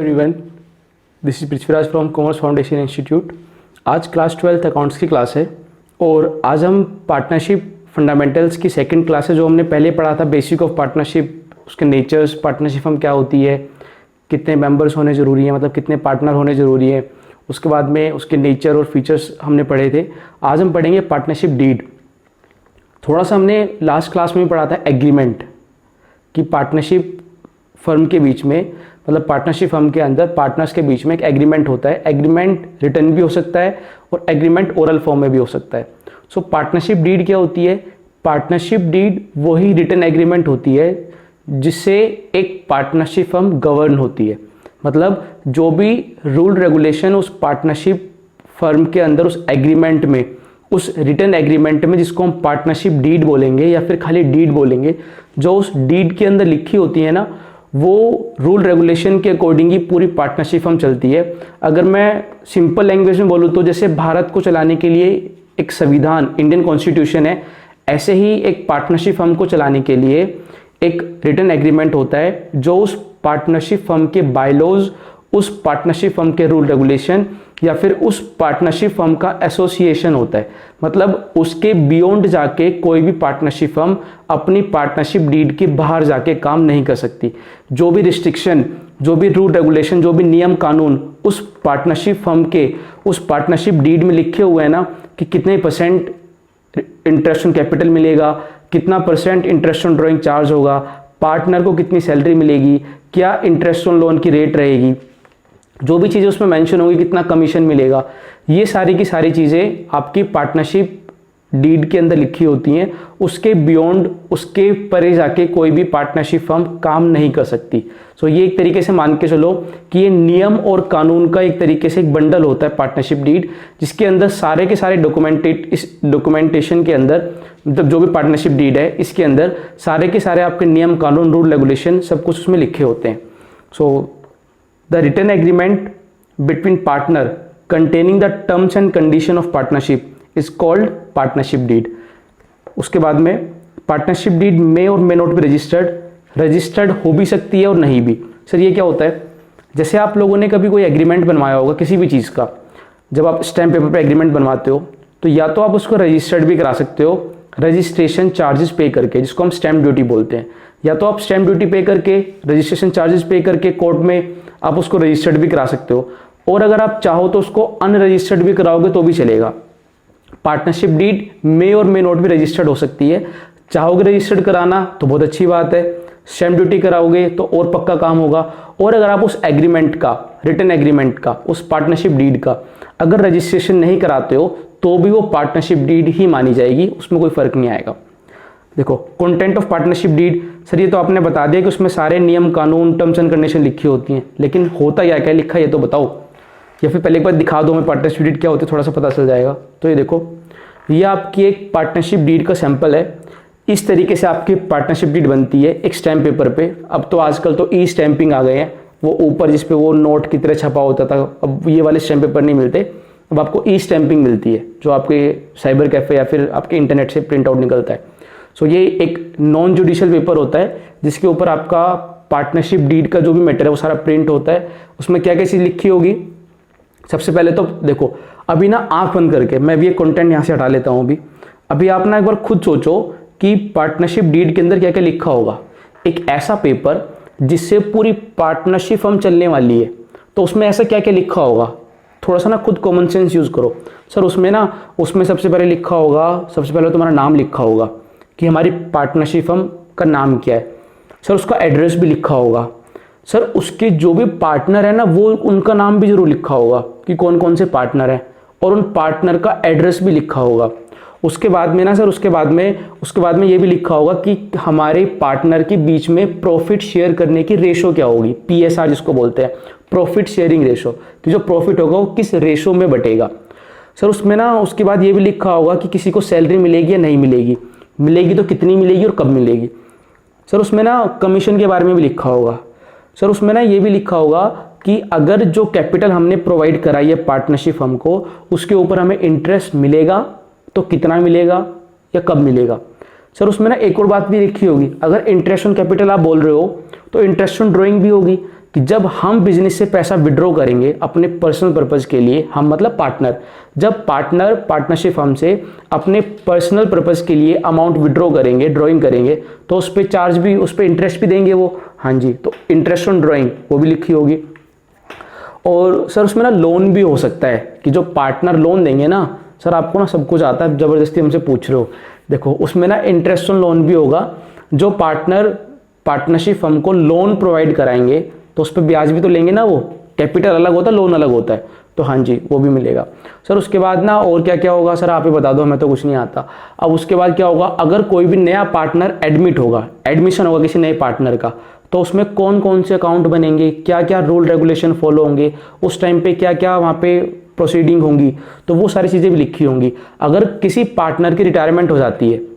Everyone, this is Prithviraj from commerce foundation institute. आज class 12th accounts की class है और आज हम पार्टनरशिप फंडामेंटल्स की सेकंड क्लास है। जो हमने पहले पढ़ा था बेसिक ऑफ पार्टनरशिप, उसके नेचर्स, पार्टनरशिप हम क्या होती है, कितने मेंबर्स होने ज़रूरी हैं, मतलब कितने पार्टनर होने ज़रूरी है, उसके बाद में उसके नेचर और फीचर्स हमने पढ़े थे। आज हम पढ़ेंगे पार्टनरशिप डीड। थोड़ा सा हमने लास्ट क्लास में पढ़ा था एग्रीमेंट कि पार्टनरशिप फर्म के बीच में, मतलब पार्टनरशिप फर्म के अंदर पार्टनर्स के बीच में एक एग्रीमेंट होता है। एग्रीमेंट रिटन भी हो सकता है और एग्रीमेंट ओरल फॉर्म में भी हो सकता है। सो पार्टनरशिप डीड क्या होती है? पार्टनरशिप डीड वही रिटन एग्रीमेंट होती है जिससे एक पार्टनरशिप फर्म गवर्न होती है। मतलब जो भी रूल रेगुलेशन उस पार्टनरशिप फर्म के अंदर उस एग्रीमेंट में, उस रिटन एग्रीमेंट में, जिसको हम पार्टनरशिप डीड बोलेंगे या फिर खाली डीड बोलेंगे, जो उस डीड के अंदर लिखी होती है ना, वो रूल रेगुलेशन के अकॉर्डिंग ही पूरी पार्टनरशिप फर्म चलती है। अगर मैं सिंपल लैंग्वेज में बोलूँ तो जैसे भारत को चलाने के लिए एक संविधान, इंडियन कॉन्स्टिट्यूशन है, ऐसे ही एक पार्टनरशिप फर्म को चलाने के लिए एक रिटन एग्रीमेंट होता है जो उस पार्टनरशिप फर्म के बायलॉज, उस पार्टनरशिप फर्म के रूल रेगुलेशन या फिर उस पार्टनरशिप फर्म का एसोसिएशन होता है। मतलब उसके बियॉन्ड जाके कोई भी पार्टनरशिप फर्म अपनी पार्टनरशिप डीड के बाहर जाके काम नहीं कर सकती। जो भी रिस्ट्रिक्शन, जो भी रूल रेगुलेशन, जो भी नियम कानून उस पार्टनरशिप फर्म के उस पार्टनरशिप डीड में लिखे हुए हैं ना, कि कितने परसेंट इंटरेस्ट ऑन कैपिटल मिलेगा, कितना percent interest on drawing charge होगा, पार्टनर को कितनी सैलरी मिलेगी, क्या इंटरेस्ट ऑन लोन की रेट रहेगी, जो भी चीज़ें उसमें मेंशन होगी, कितना कमीशन मिलेगा, ये सारी की सारी चीज़ें आपकी पार्टनरशिप डीड के अंदर लिखी होती हैं। उसके बियॉन्ड, उसके परे जाके कोई भी पार्टनरशिप फर्म काम नहीं कर सकती। सो ये एक तरीके से मान के चलो कि ये नियम और कानून का एक तरीके से एक बंडल होता है पार्टनरशिप डीड, जिसके अंदर सारे के सारे इस डॉक्यूमेंटेशन के अंदर, मतलब जो भी पार्टनरशिप डीड है इसके अंदर सारे के सारे आपके नियम कानून, रूल रेगुलेशन सब कुछ उसमें लिखे होते हैं। सो the written agreement between partner containing the terms and condition of partnership is called partnership deed। उसके बाद में partnership deed may और may not be रजिस्टर्ड हो भी सकती है और नहीं भी। सर ये क्या होता है? जैसे आप लोगों ने कभी कोई एग्रीमेंट बनवाया होगा किसी भी चीज़ का, जब आप स्टैम्प पेपर पे एग्रीमेंट बनवाते हो तो या तो आप उसको रजिस्टर्ड भी करा सकते हो रजिस्ट्रेशन चार्जेस पे करके, जिसको हम स्टैम्प ड्यूटी बोलते हैं, या तो आप स्टैम्प ड्यूटी पे करके, रजिस्ट्रेशन चार्जेस पे करके कोर्ट में आप उसको रजिस्टर्ड भी करा सकते हो, और अगर आप चाहो तो उसको अनरजिस्टर्ड भी कराओगे तो भी चलेगा। पार्टनरशिप डीड मे और मे नॉट भी रजिस्टर्ड हो सकती है। चाहोगे रजिस्टर्ड कराना तो बहुत अच्छी बात है, स्टैम्प ड्यूटी कराओगे तो और पक्का काम होगा। और अगर आप उस एग्रीमेंट का, रिटन एग्रीमेंट का, उस पार्टनरशिप डीड का अगर रजिस्ट्रेशन नहीं कराते हो तो भी वो पार्टनरशिप डीड ही मानी जाएगी, उसमें कोई फर्क नहीं आएगा। देखो content of partnership deed, sir ये तो आपने बता दिया कि उसमें सारे नियम कानून, टर्म्स एंड कंडीशन लिखी होती हैं, लेकिन होता क्या क्या लिखा है ये तो बताओ, या फिर पहले एक बार दिखा दो हमें पार्टनरशिप डीड क्या होती है, थोड़ा सा पता चल जाएगा। तो ये देखो, ये आपकी एक पार्टनरशिप डीड का सैंपल है। इस तरीके से आपकी पार्टनरशिप डीड बनती है एक स्टैम्प पेपर पे। अब तो आजकल तो ई स्टैंपिंग आ गए हैं, वो ऊपर जिस पे वो नोट की तरह छपा होता था, अब ये वाले स्टैम्प पेपर नहीं मिलते, अब आपको ई स्टैंपिंग मिलती है जो आपके साइबर कैफे या फिर आपके इंटरनेट से प्रिंट आउट निकलता है। सो ये एक नॉन जुडिशियल पेपर होता है जिसके ऊपर आपका पार्टनरशिप डीड का जो भी मैटर है वो सारा प्रिंट होता है। उसमें क्या क्या चीज़ लिखी होगी? सबसे पहले तो देखो, अभी ना आंख बंद करके मैं भी ये कंटेंट यहाँ से हटा लेता हूँ। अभी आप ना एक बार खुद सोचो कि पार्टनरशिप डीड के अंदर क्या क्या लिखा होगा। एक ऐसा पेपर जिससे पूरी पार्टनरशिप फर्म चलने वाली है, तो उसमें ऐसा क्या क्या लिखा होगा? थोड़ा सा ना खुद कॉमन सेंस यूज़ करो। सर उसमें सबसे पहले लिखा होगा, सबसे पहले तुम्हारा नाम लिखा होगा कि हमारी पार्टनरशिप फर्म का नाम क्या है। सर उसका एड्रेस भी लिखा होगा। सर उसके जो भी पार्टनर है ना, वो उनका नाम भी जरूर लिखा होगा कि कौन कौन से पार्टनर हैं, और उन पार्टनर का एड्रेस भी लिखा होगा। उसके बाद में ना सर, उसके बाद में ये भी लिखा होगा कि हमारे पार्टनर के बीच में प्रॉफिट शेयर करने की रेशो क्या होगी, PSR जिसको बोलते हैं, प्रॉफिट शेयरिंग रेशो, कि जो प्रॉफिट होगा वो किस रेशो में बटेगा। सर उसमें ना उसके बाद ये भी लिखा होगा कि किसी को सैलरी मिलेगी या नहीं मिलेगी, मिलेगी तो कितनी मिलेगी और कब मिलेगी। सर उसमें ना कमीशन के बारे में भी लिखा होगा। सर उसमें ना ये भी लिखा होगा कि अगर जो कैपिटल हमने प्रोवाइड कराई है पार्टनरशिप फर्म को, उसके ऊपर हमें इंटरेस्ट मिलेगा तो कितना मिलेगा या कब मिलेगा। सर उसमें ना एक और बात भी लिखी होगी, अगर इंटरेस्ट ऑन कैपिटल आप बोल रहे हो तो इंटरेस्ट ऑन ड्रॉइंग भी होगी कि जब हम बिजनेस से पैसा विड्रॉ करेंगे अपने पर्सनल पर्पज़ के लिए, हम मतलब पार्टनर, जब पार्टनर पार्टनरशिप फर्म से अपने पर्सनल पर्पज़ के लिए अमाउंट विड्रॉ करेंगे, ड्राइंग करेंगे, तो उस पर चार्ज भी, उस पर इंटरेस्ट भी देंगे वो। हाँ जी, तो इंटरेस्ट ऑन ड्राइंग वो भी लिखी होगी। और सर उसमें ना लोन भी हो सकता है कि जो पार्टनर लोन देंगे ना, सर आपको ना सब कुछ आता है, ज़बरदस्ती हमसे पूछ रहे हो। देखो उसमें ना इंटरेस्ट ऑन लोन भी होगा, जो पार्टनर पार्टनरशिप फर्म को लोन प्रोवाइड कराएंगे तो उस पर ब्याज भी तो लेंगे ना, वो कैपिटल अलग होता है, लोन अलग होता है, तो हाँ जी वो भी मिलेगा। सर उसके बाद ना और क्या क्या होगा, सर आप ही बता दो, हमें तो कुछ नहीं आता। अब उसके बाद क्या होगा, अगर कोई भी नया पार्टनर एडमिट होगा, एडमिशन होगा किसी नए पार्टनर का, तो उसमें कौन कौन से अकाउंट बनेंगे, क्या क्या रूल रेगुलेशन फॉलो होंगे, उस टाइम पे क्या क्या वहाँ पे प्रोसीडिंग होंगी, तो वो सारी चीज़ें भी लिखी होंगी। अगर किसी पार्टनर की रिटायरमेंट हो जाती है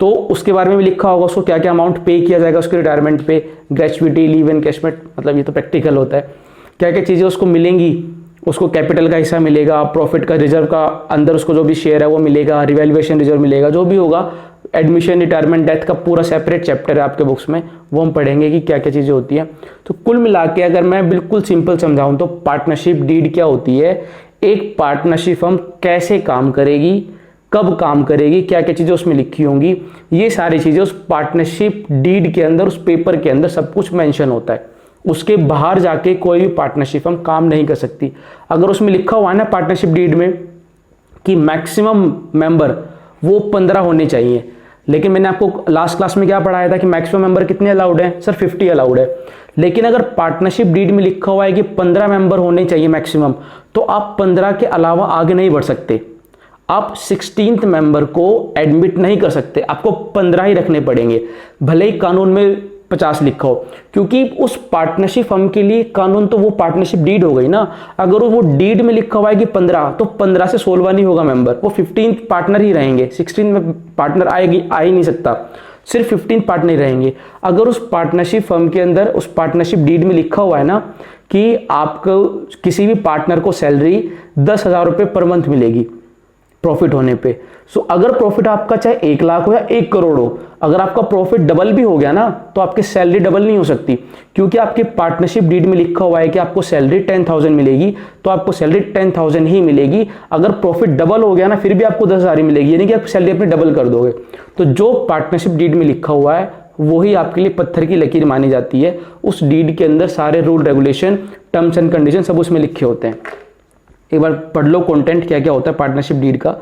तो उसके बारे में भी लिखा होगा, उसको क्या क्या अमाउंट पे किया जाएगा उसके रिटायरमेंट पे, ग्रेचुइटी, लीव एनकैशमेंट, मतलब ये तो प्रैक्टिकल होता है, क्या क्या चीज़ें उसको मिलेंगी, उसको कैपिटल का हिस्सा मिलेगा, प्रॉफिट का रिजर्व का अंदर उसको जो भी शेयर है वो मिलेगा, रिवैल्यूएशन रिजर्व मिलेगा, जो भी होगा। एडमिशन, रिटायरमेंट, डेथ का पूरा सेपरेट चैप्टर है आपके बुक्स में, वो हम पढ़ेंगे कि क्या क्या चीज़ें होती हैं। तो कुल मिला के अगर मैं बिल्कुल सिंपल समझाऊँ तो पार्टनरशिप डीड क्या होती है, एक पार्टनरशिप फर्म कैसे काम करेगी, कब काम करेगी, क्या क्या चीज़ें उसमें लिखी होंगी, ये सारी चीज़ें उस पार्टनरशिप डीड के अंदर, उस पेपर के अंदर सब कुछ मेंशन होता है। उसके बाहर जाके कोई भी पार्टनरशिप फर्म काम नहीं कर सकती। अगर उसमें लिखा हुआ है ना पार्टनरशिप डीड में कि मैक्सिमम मेंबर वो 15 होने चाहिए, लेकिन मैंने आपको लास्ट क्लास में क्या पढ़ाया था कि मैक्सिमम मेंबर कितने अलाउड है, सर 50 अलाउड है। लेकिन अगर पार्टनरशिप डीड में लिखा हुआ है कि 15 मेंबर होने चाहिए मैक्सिमम, तो आप 15 के अलावा आगे नहीं बढ़ सकते, आप 16th मेंबर को एडमिट नहीं कर सकते, आपको 15 ही रखने पड़ेंगे, भले ही कानून में 50 लिखा हो, क्योंकि उस पार्टनरशिप फर्म के लिए कानून तो वो पार्टनरशिप डीड हो गई ना। अगर वो डीड में लिखा हुआ है कि 15, तो 15 से 16 नहीं होगा मेंबर, वो 15th पार्टनर ही रहेंगे, 16 में पार्टनर आएगी, आ ही नहीं सकता, सिर्फ 15 पार्टनर ही रहेंगे। अगर उस पार्टनरशिप फर्म के अंदर, उस पार्टनरशिप डीड में लिखा हुआ है ना कि आपको किसी भी पार्टनर को सैलरी 10,000 रुपये पर मंथ मिलेगी प्रॉफिट होने पे, सो अगर प्रॉफिट आपका चाहे 1 लाख हो या 1 करोड़ हो, अगर आपका प्रॉफिट डबल भी हो गया ना, तो आपकी सैलरी डबल नहीं हो सकती, क्योंकि आपके पार्टनरशिप डीड में लिखा हुआ है कि आपको सैलरी 10,000 मिलेगी, तो आपको सैलरी 10,000 ही मिलेगी। अगर प्रॉफिट डबल हो गया ना, फिर भी आपको 10,000 ही मिलेगी, यानी कि आप सैलरी अपनी डबल कर दोगे। तो जो पार्टनरशिप डीड में लिखा हुआ है वही आपके लिए पत्थर की लकीर मानी जाती है। उस डीड के अंदर सारे rule regulation, terms and condition सब उसमें लिखे होते हैं। एक बार पढ़ लो कंटेंट क्या क्या होता है पार्टनरशिप डीड का।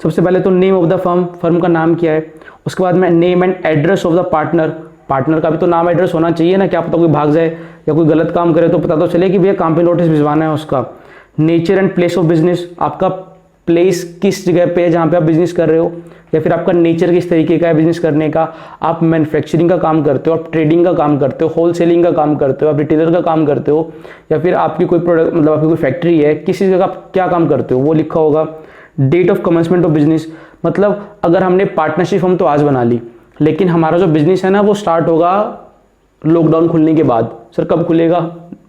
सबसे पहले तो name of the firm, firm का नाम क्या है। उसके बाद में name and address of the partner, partner का भी तो नाम एड्रेस होना चाहिए ना, क्या पता कोई भाग जाए या कोई गलत काम करे तो पता तो चले कि भैया काम पे नोटिस भिजवाना है उसका। Nature and place of business, आपका प्लेस किस जगह पे है जहाँ पे आप बिजनेस कर रहे हो, या फिर आपका नेचर किस तरीके का है बिजनेस करने का। आप मैन्युफैक्चरिंग का काम करते हो, आप ट्रेडिंग का काम करते हो, होलसेलिंग का काम करते हो, आप रिटेलर का काम करते हो, या फिर आपकी कोई प्रोडक्ट, मतलब आपकी कोई फैक्ट्री है, किसी जगह आप क्या काम करते हो वो लिखा होगा। Date of commencement of business, मतलब अगर हमने पार्टनरशिप फर्म तो आज बना ली, लेकिन हमारा जो बिजनेस है ना वो स्टार्ट होगा लॉकडाउन खुलने के बाद। सर कब खुलेगा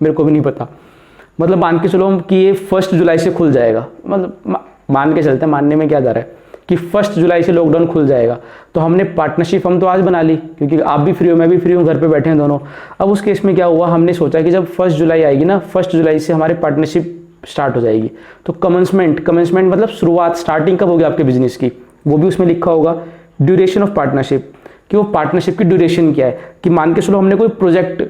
मेरे को भी नहीं पता, मतलब मान के चलो कि ये 1 जुलाई से खुल जाएगा, मतलब मान के चलते हैं, मानने में क्या जा रहा है कि 1 जुलाई से लॉकडाउन खुल जाएगा। तो हमने पार्टनरशिप फर्म तो आज बना ली, क्योंकि आप भी फ्री हो, मैं भी फ्री हूँ, घर पे बैठे हैं दोनों। अब उस केस में क्या हुआ, हमने सोचा कि जब 1 जुलाई आएगी ना, 1 जुलाई से हमारी पार्टनरशिप स्टार्ट हो जाएगी। तो कमेंसमेंट मतलब शुरुआत, स्टार्टिंग कब होगी आपके बिजनेस की, वो भी उसमें लिखा होगा। ड्यूरेशन ऑफ पार्टनरशिप, कि वो पार्टनरशिप की ड्यूरेशन क्या है, कि मान के चलो हमने कोई प्रोजेक्ट,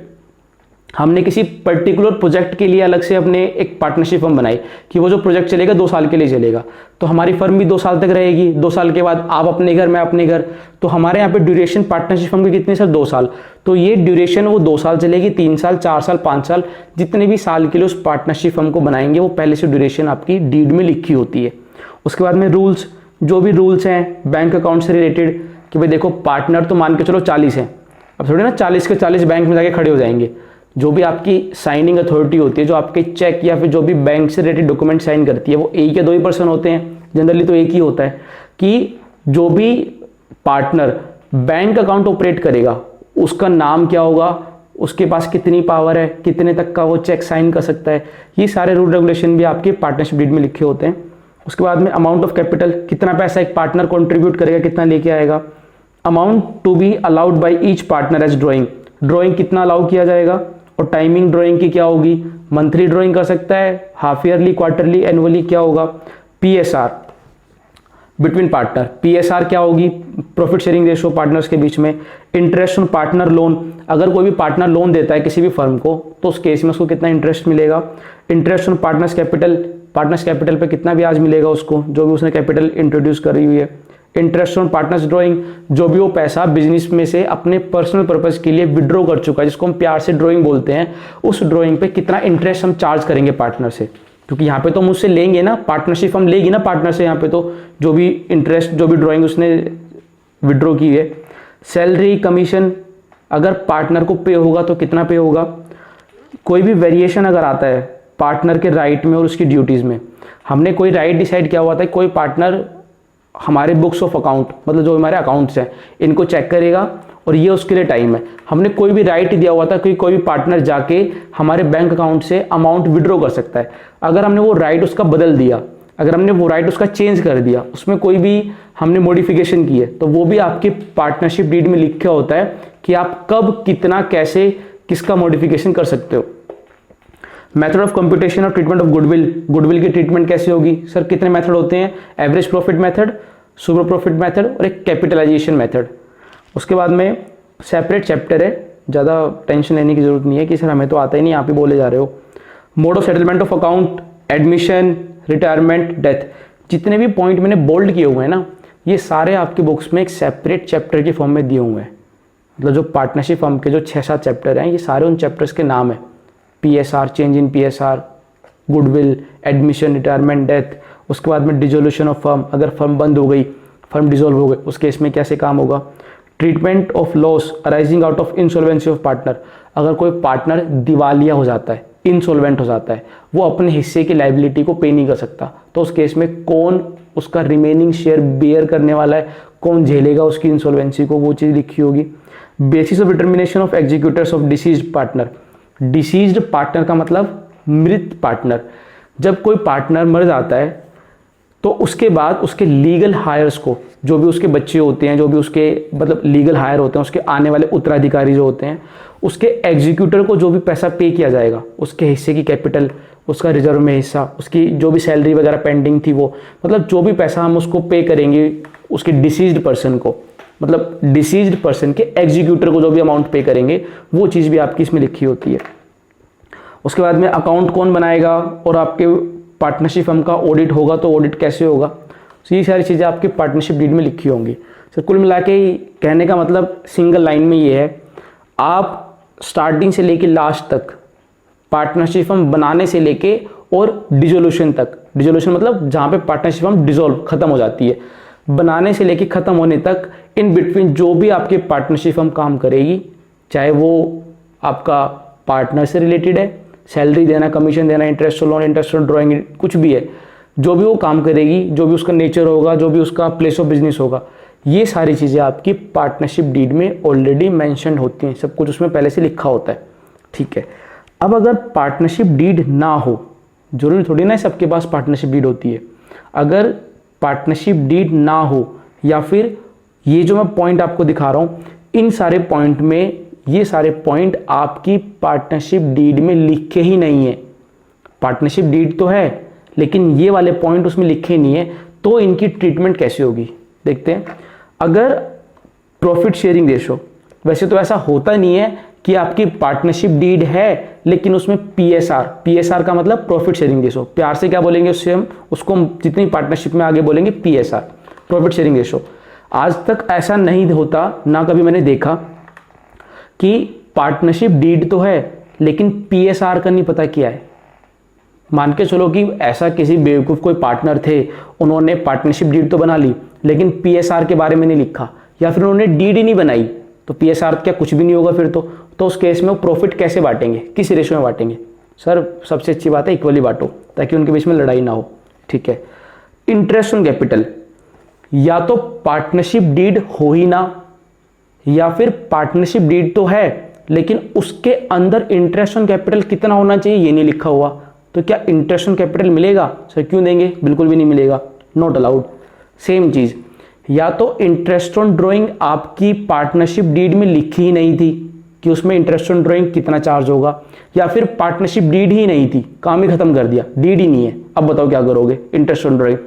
हमने किसी पर्टिकुलर प्रोजेक्ट के लिए अलग से अपने एक पार्टनरशिप फर्म बनाई कि वो जो प्रोजेक्ट चलेगा 2 साल के लिए चलेगा, तो हमारी फर्म भी 2 साल तक रहेगी। 2 साल के बाद आप अपने घर, मैं अपने घर, तो हमारे यहाँ पे ड्यूरेशन पार्टनरशिप फर्म की कितनी सर, 2 साल। तो ये ड्यूरेशन वो 2 साल चलेगी, 3 साल, 4 साल, 5 साल, जितने भी साल के लिए उस पार्टनरशिप फर्म को बनाएंगे वो पहले से ड्यूरेशन आपकी डीड में लिखी होती है। उसके बाद में रूल्स, जो भी रूल्स हैं बैंक अकाउंट से रिलेटेड, कि भाई देखो पार्टनर तो मान के चलो 40 हैं, अब थोड़े ना 40 के 40 बैंक में जाके खड़े हो जाएंगे। जो भी आपकी साइनिंग अथॉरिटी होती है, जो आपके चेक या फिर जो भी बैंक से रिलेटेड डॉक्यूमेंट साइन करती है, वो 1 या 2 ही पर्सन होते हैं, जनरली तो 1 ही होता है। कि जो भी पार्टनर बैंक अकाउंट ऑपरेट करेगा उसका नाम क्या होगा, उसके पास कितनी पावर है, कितने तक का वो चेक साइन कर सकता है, ये सारे रूल रेगुलेशन भी आपके पार्टनरशिप डीड में लिखे होते हैं। उसके बाद में अमाउंट ऑफ कैपिटल, कितना पैसा एक पार्टनर कॉन्ट्रीब्यूट करेगा, कितना लेके आएगा। Amount to be allowed by each partner as drawing, drawing कितना अलाउ किया जाएगा। और टाइमिंग ड्राइंग की क्या होगी, मंथली ड्राइंग कर सकता है, हाफ ईयरली, क्वार्टरली, एनुअली, क्या होगा, पीएसआर बिटवीन पार्टनर। पीएसआर क्या होगी, प्रॉफिट शेयरिंग रेशियो पार्टनर्स के बीच में। इंटरेस्ट ऑन पार्टनर लोन, अगर कोई भी पार्टनर लोन देता है किसी भी फर्म को तो उस केस में उसको कितना इंटरेस्ट मिलेगा। इंटरेस्ट ऑन पार्टनर्स कैपिटल पे कितना ब्याज मिलेगा उसको, जो भी उसने कैपिटल इंट्रोड्यूस करी हुई है। इंटरेस्ट ऑन पार्टनर्स ड्रॉइंग, जो भी वो पैसा बिजनेस में से अपने पर्सनल पर्पज के लिए विड्रॉ कर चुका है, जिसको हम प्यार से ड्रॉइंग बोलते हैं, उस ड्रॉइंग पे कितना इंटरेस्ट हम चार्ज करेंगे पार्टनर से, क्योंकि यहाँ पे तो मुझसे लेंगे ना, पार्टनरशिप हम लेगी ना पार्टनर से, यहाँ पे तो जो भी इंटरेस्ट, जो भी ड्रॉइंग उसने विड्रॉ की है। सैलरी, कमीशन, अगर पार्टनर को पे होगा तो कितना पे होगा। कोई भी वेरिएशन अगर आता है पार्टनर के राइट में और उसकी ड्यूटीज़ में, हमने कोई राइट डिसाइड किया हुआ था, कोई पार्टनर हमारे बुक्स ऑफ अकाउंट, मतलब जो हमारे अकाउंट्स हैं, इनको चेक करेगा और ये उसके लिए टाइम है। हमने कोई भी राइट दिया हुआ था कि कोई भी पार्टनर जाके हमारे बैंक अकाउंट से अमाउंट विड्रॉ कर सकता है। अगर हमने वो राइट उसका बदल दिया, अगर हमने वो राइट उसका चेंज कर दिया, उसमें कोई भी हमने मॉडिफिकेशन की है, तो वो भी आपके पार्टनरशिप डीड में लिखा होता है कि आप कब, कितना, कैसे, किसका मॉडिफिकेशन कर सकते हो। मेथड ऑफ कंप्यूटेशन और ट्रीटमेंट ऑफ गुडविल की ट्रीटमेंट कैसे होगी सर, कितने मेथड होते हैं, average profit method, super profit method और एक कैपिटलाइजेशन मेथड। उसके बाद में सेपरेट चैप्टर है, ज़्यादा टेंशन लेने की जरूरत नहीं है कि सर हमें तो आता ही नहीं, आप ही बोले जा रहे हो। Mode of settlement of account, admission, retirement, death, जितने भी पॉइंट मैंने बोल्ड किए हुए हैं ना, ये सारे आपके बुक्स में एक सेपरेट चैप्टर के फॉर्म में दिए हुए हैं। मतलब जो पार्टनरशिप फर्म के जो 6-7 चैप्टर हैं, ये सारे उन चैप्टर्स के नाम है। PSR, change in PSR, goodwill, admission, retirement, death. उसके बाद में डिसोल्यूशन ऑफ फर्म, अगर फर्म बंद हो गई, फर्म डिसॉल्व हो गई, उस केस में कैसे काम होगा। Treatment of loss arising out of insolvency of partner, अगर कोई पार्टनर दिवालिया हो जाता है, इंसॉल्वेंट हो जाता है, वो अपने हिस्से की लायबिलिटी को पे नहीं कर सकता, तो उस केस में कौन उसका रिमेनिंग शेयर बेयर करने वाला है, कौन झेलेगा उसकी इंसॉल्वेंसी को, वो चीज़ लिखी होगी। Basis of determination of executors of deceased partner, deceased partner का मतलब मृत पार्टनर। जब कोई पार्टनर मर जाता है तो उसके बाद उसके लीगल हायर्स को, जो भी उसके बच्चे होते हैं, जो भी उसके मतलब लीगल हायर होते हैं, उसके आने वाले उत्तराधिकारी जो होते हैं, उसके एग्जीक्यूटर को जो भी पैसा पे किया जाएगा, उसके हिस्से की कैपिटल, उसका रिजर्व में हिस्सा, उसकी जो भी सैलरी वगैरह पेंडिंग थी वो, मतलब जो भी पैसा हम उसको पे करेंगे उसके डिसीज्ड पर्सन को, मतलब डिसीज्ड पर्सन के एग्जीक्यूटर को जो भी अमाउंट पे करेंगे, वो चीज़ भी आपकी इसमें लिखी होती है। उसके बाद में अकाउंट कौन बनाएगा और आपके पार्टनरशिप फर्म का ऑडिट होगा तो ऑडिट कैसे होगा, तो ये सारी चीज़ें आपके पार्टनरशिप डीड में लिखी होंगी। सर कुल मिला के कहने का मतलब सिंगल लाइन में ये है, आप स्टार्टिंग से लेके लास्ट तक पार्टनरशिप फर्म बनाने से लेके और डिसोल्यूशन तक, डिसोल्यूशन मतलब जहाँ पे पार्टनरशिप फर्म डिसॉल्व खत्म हो जाती है, बनाने से लेके ख़त्म होने तक इन बिटवीन जो भी आपके पार्टनरशिप फर्म काम करेगी, चाहे वो आपका पार्टनर से रिलेटेड है, सैलरी देना, कमीशन देना, इंटरेस्ट लोन, इंटरेस्ट ड्राइंग, कुछ भी है, जो भी वो काम करेगी, जो भी उसका नेचर होगा, जो भी उसका प्लेस ऑफ बिजनेस होगा, ये सारी चीज़ें आपकी पार्टनरशिप डीड में ऑलरेडी मेंशन होती हैं, सब कुछ उसमें पहले से लिखा होता है। ठीक है, अब अगर पार्टनरशिप डीड ना हो, जरूरी थोड़ी ना सबके पास पार्टनरशिप डीड होती है, अगर पार्टनरशिप डीड ना हो या फिर ये जो मैं पॉइंट आपको दिखा रहा हूँ, इन सारे पॉइंट में ये सारे पॉइंट आपकी पार्टनरशिप डीड में लिखे ही नहीं है। पार्टनरशिप डीड तो है लेकिन ये वाले पॉइंट उसमें लिखे नहीं है, तो इनकी ट्रीटमेंट कैसे होगी देखते हैं। अगर प्रॉफिट शेयरिंग रेशो, वैसे तो ऐसा होता नहीं है कि आपकी पार्टनरशिप डीड है लेकिन उसमें पीएसआर का मतलब प्रॉफिट शेयरिंग रेशो, प्यार से क्या बोलेंगे उससे उसको हम जितनी पार्टनरशिप में आगे बोलेंगे पीएसआर, प्रॉफिट शेयरिंग रेशो। आज तक ऐसा नहीं होता, ना कभी मैंने देखा कि पार्टनरशिप डीड तो है लेकिन पीएसआर का नहीं पता क्या है। मान के चलो कि ऐसा किसी बेवकूफ़ कोई पार्टनर थे, उन्होंने पार्टनरशिप डीड तो बना ली लेकिन पीएसआर के बारे में नहीं लिखा, या फिर उन्होंने डीड ही नहीं बनाई, तो पीएसआर क्या कुछ भी नहीं होगा फिर तो उस केस में वो प्रॉफिट कैसे बांटेंगे, किस रेशो में बांटेंगे। सर सबसे अच्छी बात है इक्वली बांटो ताकि उनके बीच में लड़ाई ना हो। ठीक है, इंटरेस्ट ऑन कैपिटल, या तो पार्टनरशिप डीड हो ही ना, या फिर पार्टनरशिप डीड तो है लेकिन उसके अंदर इंटरेस्ट ऑन कैपिटल कितना होना चाहिए ये नहीं लिखा हुआ, तो क्या इंटरेस्ट ऑन कैपिटल मिलेगा सर, क्यों देंगे, बिल्कुल भी नहीं मिलेगा, नॉट अलाउड। सेम चीज, या तो इंटरेस्ट ऑन ड्रॉइंग आपकी पार्टनरशिप डीड में लिखी ही नहीं थी, कि उसमें इंटरेस्ट ऑन ड्राइंग कितना चार्ज होगा, या फिर पार्टनरशिप डीड ही नहीं थी, काम ही खत्म कर दिया, डीड ही नहीं है, अब बताओ क्या करोगे इंटरेस्ट ऑन ड्राइंग।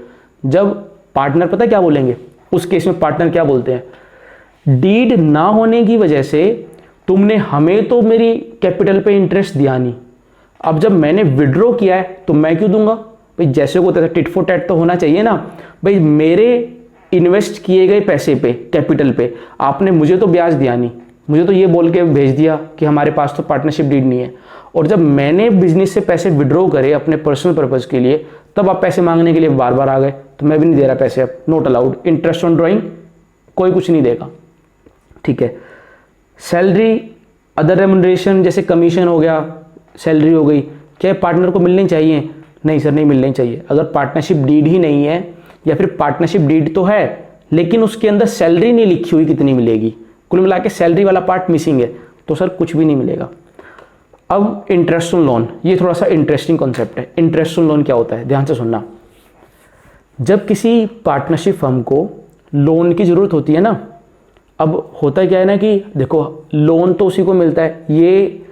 जब पार्टनर पता क्या बोलेंगे उस केस में, पार्टनर क्या बोलते हैं, डीड ना होने की वजह से तुमने हमें तो मेरी कैपिटल पे इंटरेस्ट दिया नहीं, अब जब मैंने विड्रॉ किया है तो मैं क्यों दूंगा भाई, जैसे को तैसे टिट फॉर टैट तो होना चाहिए ना भाई, मेरे इन्वेस्ट किए गए पैसे पे कैपिटल पे आपने मुझे तो ब्याज दिया नहीं, मुझे तो ये बोल के भेज दिया कि हमारे पास तो पार्टनरशिप डीड नहीं है, और जब मैंने बिजनेस से पैसे विड्रॉ करे अपने पर्सनल पर्पज के लिए तब आप पैसे मांगने के लिए बार बार आ गए, तो मैं भी नहीं दे रहा पैसे, अब not allowed, interest on drawing कोई कुछ नहीं देगा। ठीक है, सैलरी अदर रेम्युनरेशन जैसे कमीशन हो गया, सैलरी हो गई, क्या पार्टनर को मिलनी चाहिए? नहीं सर, नहीं मिलनी चाहिए। अगर पार्टनरशिप डीड ही नहीं है, या फिर पार्टनरशिप डीड तो है लेकिन उसके अंदर सैलरी नहीं लिखी हुई कितनी मिलेगी, कुल मिला के सैलरी वाला पार्ट मिसिंग है, तो सर कुछ भी नहीं मिलेगा। अब इंटरेस्ट ऑन लोन, ये थोड़ा सा इंटरेस्टिंग कॉन्सेप्ट है। इंटरेस्ट ऑन लोन क्या होता है, ध्यान से सुनना। जब किसी पार्टनरशिप फर्म को लोन की ज़रूरत होती है ना, अब होता क्या है ना कि देखो लोन तो उसी को मिलता है, ये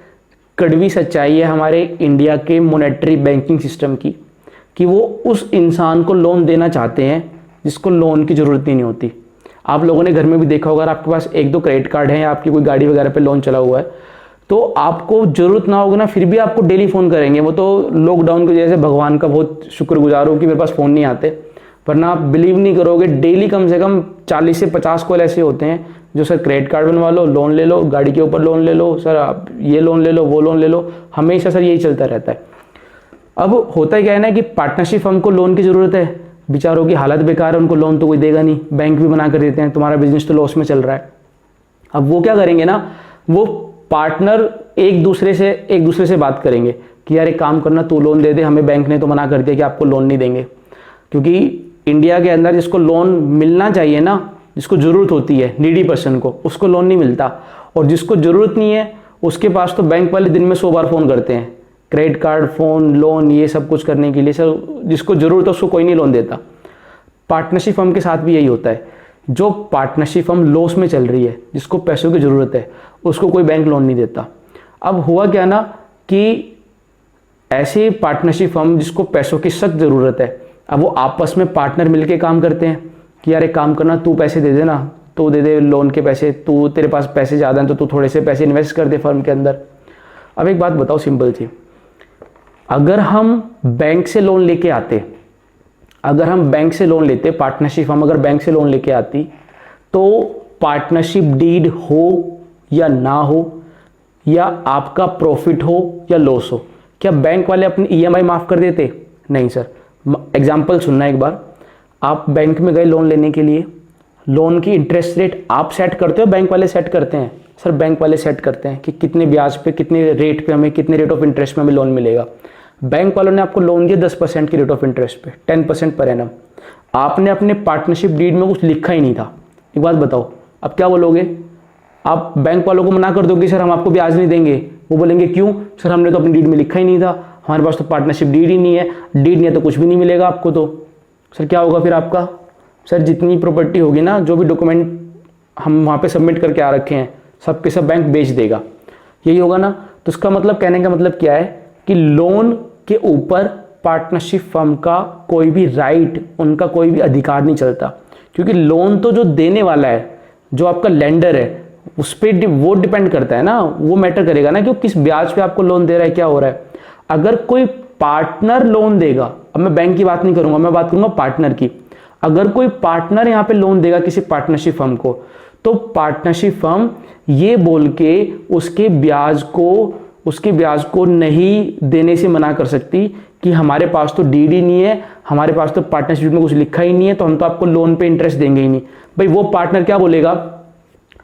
कड़वी सच्चाई है हमारे इंडिया के मॉनेटरी बैंकिंग सिस्टम की, कि वो उस इंसान को लोन देना चाहते हैं जिसको लोन की ज़रूरत ही नहीं होती। आप लोगों ने घर में भी देखा होगा, आपके पास एक दो क्रेडिट कार्ड हैं या आपकी कोई गाड़ी वगैरह पे लोन चला हुआ है, तो आपको ज़रूरत ना होगी ना फिर भी आपको डेली फ़ोन करेंगे। वो तो लॉकडाउन की वजह से भगवान का बहुत शुक्रगुजार हो कि मेरे पास फ़ोन नहीं आते, वरना आप बिलीव नहीं करोगे डेली कम से कम 40 से 50 कॉल ऐसे होते हैं जो सर क्रेडिट कार्ड बनवा लो, लोन ले लो, गाड़ी के ऊपर लोन ले लो, सर आप ये लोन ले लो, वो लोन ले लो, हमेशा सर यही चलता रहता है। अब होता क्या है ना कि पार्टनरशिप फर्म को लोन की ज़रूरत है, बेचारों की हालत बेकार है, उनको लोन तो कोई देगा नहीं, बैंक भी बना कर देते हैं, तुम्हारा बिजनेस तो लॉस में चल रहा है। अब वो क्या करेंगे ना, वो पार्टनर एक दूसरे से बात करेंगे कि यार एक काम करना, तू लोन दे दे, हमें बैंक ने तो मना कर दिया कि आपको लोन नहीं देंगे, क्योंकि इंडिया के अंदर जिसको लोन मिलना चाहिए ना, जिसको ज़रूरत होती है नीडी पर्सन को, उसको लोन नहीं मिलता, और जिसको ज़रूरत नहीं है उसके पास तो बैंक वाले दिन में 100 बार फ़ोन करते हैं, क्रेडिट कार्ड, फ़ोन, लोन, ये सब कुछ करने के लिए। सर जिसको ज़रूरत है उसको कोई नहीं लोन देता। पार्टनरशिप फर्म के साथ भी यही होता है, जो पार्टनरशिप फर्म लॉस में चल रही है, जिसको पैसों की ज़रूरत है, उसको कोई बैंक लोन नहीं देता। अब हुआ क्या ना कि ऐसे पार्टनरशिप फर्म जिसको पैसों की सख्त ज़रूरत है, अब वो आपस में पार्टनर मिलके काम करते हैं कि यार एक काम करना, तू पैसे दे देना, तो दे दे लोन के पैसे, तू तेरे पास पैसे ज़्यादा हैं तो तू थोड़े से पैसे इन्वेस्ट कर दे फर्म के अंदर। अब एक बात बताओ सिंपल सी, अगर हम बैंक से लोन लेके आते, पार्टनरशिप फर्म अगर बैंक से लोन लेके आती, तो पार्टनरशिप डीड हो या ना हो, या आपका प्रॉफिट हो या लॉस हो, क्या बैंक वाले अपनी ईएमआई माफ़ कर देते? नहीं सर। एग्जाम्पल सुनना एक बार, आप बैंक में गए लोन लेने के लिए, लोन की इंटरेस्ट रेट आप सेट करते हो, बैंक वाले सेट करते हैं? सर बैंक वाले सेट करते हैं कि कितने ब्याज पे, कितने रेट पे हमें, कितने रेट ऑफ इंटरेस्ट में हमें लोन मिलेगा। बैंक वालों ने आपको लोन दिया 10% की रेट ऑफ इंटरेस्ट पे, 10% पर एनम। आपने अपने पार्टनरशिप डीड में कुछ लिखा ही नहीं था। एक बात बताओ, अब क्या बोलोगे? आप बैंक वालों को मना कर दोगे सर हम आपको ब्याज नहीं देंगे, वो बोलेंगे क्यों? सर हमने तो अपनी डीड में लिखा ही नहीं था, हमारे पास तो पार्टनरशिप डीड ही नहीं है, डीड नहीं है तो कुछ भी नहीं मिलेगा आपको। तो सर क्या होगा फिर आपका? सर जितनी प्रॉपर्टी होगी ना, जो भी डॉक्यूमेंट हम वहाँ पे सबमिट करके आ रखे हैं, सब के सब बैंक बेच देगा, यही होगा ना। तो इसका मतलब, कहने का मतलब क्या है कि लोन के ऊपर पार्टनरशिप फर्म का कोई भी राइट, उनका कोई भी अधिकार नहीं चलता, क्योंकि लोन तो जो देने वाला है, जो आपका लेंडर है, उस पर वो डिपेंड करता है ना, वो मैटर करेगा ना कि वो किस ब्याज पे आपको लोन दे रहा है, क्या हो रहा है। अगर कोई पार्टनर लोन देगा, अब मैं बैंक की बात नहीं करूंगा, मैं बात करूंगा पार्टनर की, अगर कोई पार्टनर यहाँ पे लोन देगा किसी पार्टनरशिप फर्म को, तो पार्टनरशिप फर्म ये बोल के उसके ब्याज को नहीं देने से मना कर सकती कि हमारे पास तो डीडी नहीं है, हमारे पास तो पार्टनरशिप में कुछ लिखा ही नहीं है, तो हम तो आपको लोन पे इंटरेस्ट देंगे ही नहीं। भाई वो पार्टनर क्या बोलेगा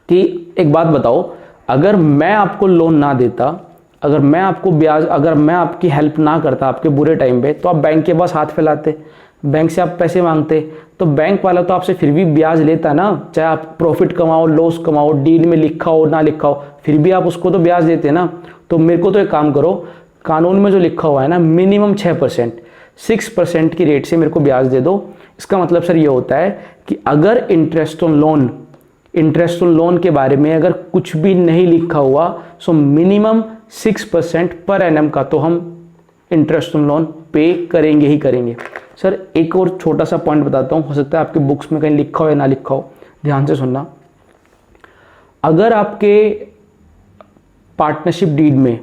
कि एक बात बताओ, अगर मैं आपको लोन ना देता, अगर मैं आपकी हेल्प ना करता आपके बुरे टाइम पे, तो आप बैंक के पास हाथ फैलाते, बैंक से आप पैसे मांगते, तो बैंक वाला तो आपसे फिर भी ब्याज लेता ना, चाहे आप प्रॉफिट कमाओ, लॉस कमाओ, डील में लिखा हो ना लिखा हो, फिर भी आप उसको तो ब्याज देते ना। तो मेरे को तो एक काम करो, कानून में जो लिखा हुआ है ना, मिनिमम 6% की रेट से मेरे को ब्याज दे दो। इसका मतलब सर ये होता है कि अगर interest on loan interest on loan के बारे में अगर कुछ भी नहीं लिखा हुआ, सो मिनिमम 6% पर एनम का तो हम इंटरेस्ट ऑन लोन पे करेंगे ही करेंगे। सर एक और छोटा सा पॉइंट बताता हूँ, हो सकता है आपके बुक्स में कहीं लिखा हो या ना लिखा हो, ध्यान से सुनना। अगर आपके पार्टनरशिप डीड में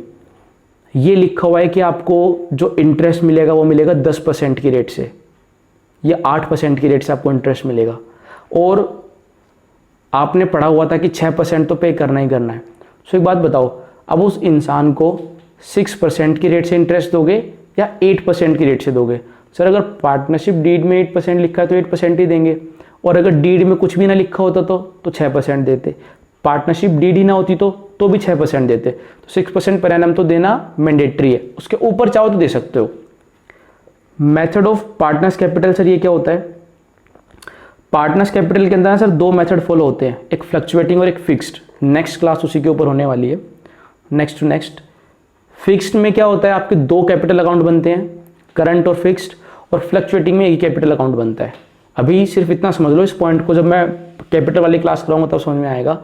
ये लिखा हुआ है कि आपको जो इंटरेस्ट मिलेगा वो मिलेगा 10% की रेट से या 8% की रेट से आपको इंटरेस्ट मिलेगा, और आपने पढ़ा हुआ था कि 6% तो पे करना ही करना है, सो एक बात बताओ, अब उस इंसान को 6% की रेट से इंटरेस्ट दोगे या 8% की रेट से दोगे? सर अगर पार्टनरशिप डीड में 8% लिखा है तो 8% ही देंगे, और अगर डीड में कुछ भी ना लिखा होता तो 6% देते। पार्टनरशिप डीड ही ना होती तो भी 6% देते। तो 6% पर एनम तो देना मैंडेटरी है, उसके ऊपर चाहो तो दे सकते हो। Method of partners capital, sir ये क्या होता है? पार्टनर्स कैपिटल के अंदर सर दो मेथड फॉलो होते हैं, एक फ्लक्चुएटिंग और एक फिक्स्ड। नेक्स्ट क्लास उसी के ऊपर होने वाली है, नेक्स्ट टू नेक्स्ट। फिक्स्ड में क्या होता है, आपके दो कैपिटल अकाउंट बनते हैं, करंट और फिक्स्ड, और फ्लक्चुएटिंग में एक कैपिटल अकाउंट बनता है। अभी सिर्फ इतना समझ लो इस पॉइंट को, जब मैं कैपिटल वाली क्लास कराऊंगा तब समझ में आएगा।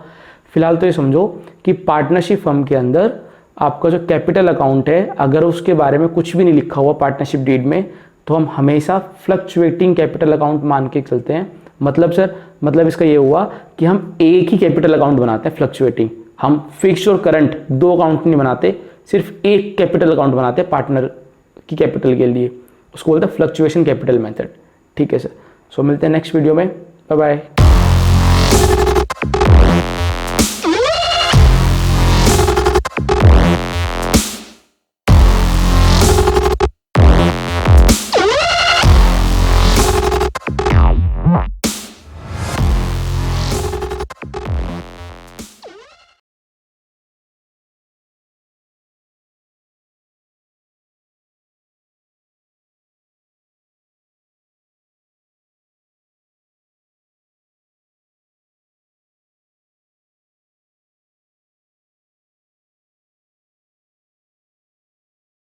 फिलहाल तो ये समझो कि पार्टनरशिप फर्म के अंदर आपका जो कैपिटल अकाउंट है, अगर उसके बारे में कुछ भी नहीं लिखा हुआ पार्टनरशिप डीड में, तो हम हमेशा फ्लक्चुएटिंग कैपिटल अकाउंट मान के चलते हैं। मतलब सर, मतलब इसका ये हुआ कि हम एक ही कैपिटल अकाउंट बनाते हैं फ्लक्चुएटिंग। हम फिक्स्ड और करंट दो अकाउंट नहीं बनाते, सिर्फ एक कैपिटल अकाउंट बनाते हैं पार्टनर की कैपिटल के लिए, उसको बोलते हैं फ्लक्चुएशन कैपिटल मेथड। ठीक है सर, सो मिलते हैं नेक्स्ट वीडियो में, बाय बाय।